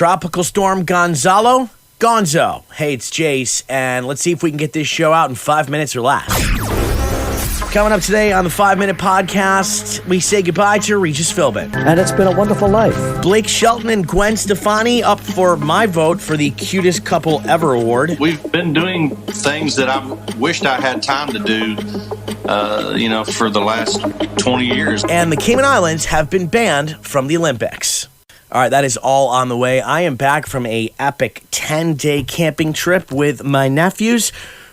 Tropical Storm Gonzo. Hey, it's Jace, and let's see if we can get this show out in 5 minutes or less. Coming up today on the 5 Minute Podcast, we say goodbye to Regis Philbin. And it's been a wonderful life. Blake Shelton and Gwen Stefani up for my vote for the Cutest Couple Ever Award. We've been doing things that I wished I had time to do, for the last 20 years. And the Cayman Islands have been banned from the Olympics. All right, that is all on the way. I am back from a epic 10-day camping trip with my nephews,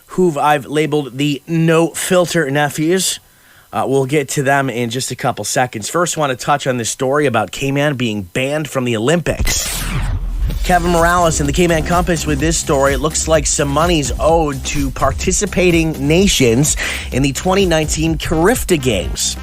who I've labeled the no-filter nephews. We'll get to them in just a couple seconds. First, I want to touch on this story about Cayman being banned from the Olympics. Kevin Morales in the Cayman Compass with this story. It looks like some money's owed to participating nations in the 2019 Carifta Games.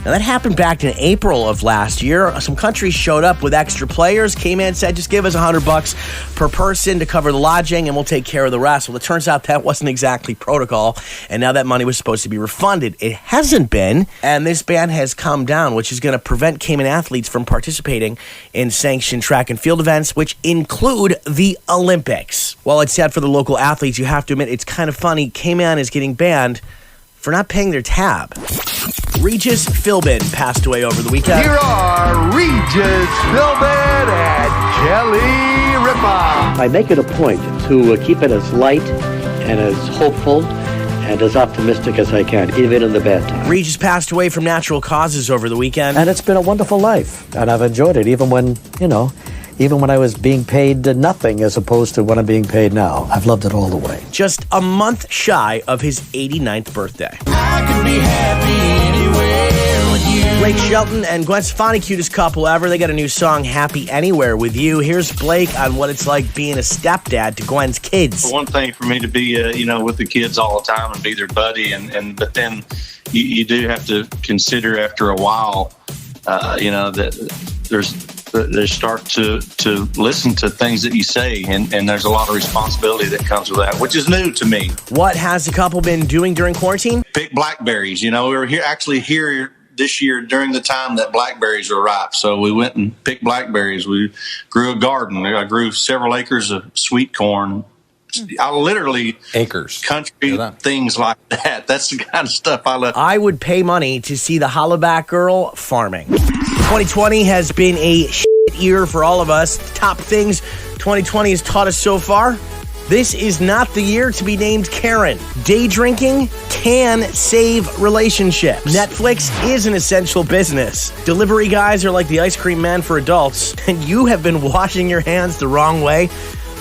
Now, that happened back in April of last year. Some countries showed up with extra players. Cayman said, just give us $100 per person to cover the lodging, and we'll take care of the rest. Well, it turns out that wasn't exactly protocol, and now that money was supposed to be refunded. It hasn't been, and this ban has come down, which is going to prevent Cayman athletes from participating in sanctioned track and field events, which include the Olympics. While it's sad for the local athletes, you have to admit it's kind of funny. Cayman is getting banned for not paying their tab. Regis Philbin passed away over the weekend. Here are Regis Philbin and Kelly Ripa. I make it a point to keep it as light and as hopeful and as optimistic as I can, even in the bad times. Regis passed away from natural causes over the weekend. And it's been a wonderful life, and I've enjoyed it, even when I was being paid nothing as opposed to what I'm being paid now. I've loved it all the way. Just a month shy of his 89th birthday. I can be happy anywhere with you. Blake Shelton and Gwen Stefani, cutest couple ever. They got a new song, Happy Anywhere with You. Here's Blake on what it's like being a stepdad to Gwen's kids. One thing for me to be, with the kids all the time and be their buddy, but then you do have to consider after a while, that they start to listen to things that you say, and there's a lot of responsibility that comes with that, which is new to me. What has the couple been doing during quarantine? Pick blackberries. We were here this year during the time that blackberries were ripe, so we went and picked blackberries. We grew a garden. I grew several acres of sweet corn. I literally acres country things like that. That's the kind of stuff I love. I would pay money to see the Hollaback Girl farming. 2020 has been a shit year for all of us. Top things 2020 has taught us so far. This is not the year to be named Karen. Day drinking can save relationships. Netflix is an essential business. Delivery guys are like the ice cream man for adults, and you have been washing your hands the wrong way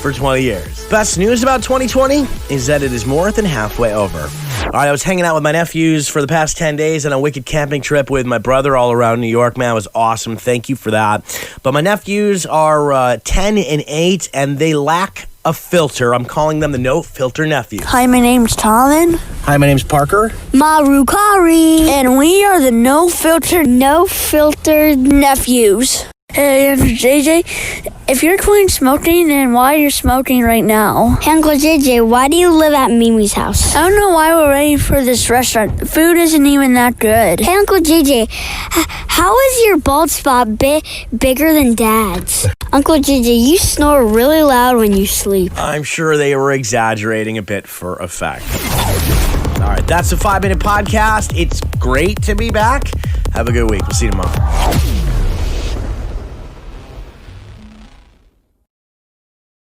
for 20 years. Best news about 2020 is that it is more than halfway over. All right, I was hanging out with my nephews for the past 10 days on a wicked camping trip with my brother all around New York. Man, it was awesome. Thank you for that. But my nephews are 10 and 8, and they lack a filter. I'm calling them the no-filter nephews. Hi, my name's Talon. Hi, my name's Parker. Marukari. And we are the no-filter nephews. Hey, JJ, if you're quitting smoking, then why are you smoking right now? Hey, Uncle JJ, why do you live at Mimi's house? I don't know why we're ready for this restaurant. The food isn't even that good. Hey, Uncle JJ, how is your bald spot bigger than Dad's? Uncle JJ, you snore really loud when you sleep. I'm sure they were exaggerating a bit for effect. All right, that's the 5 Minute Podcast. It's great to be back. Have a good week. We'll see you tomorrow.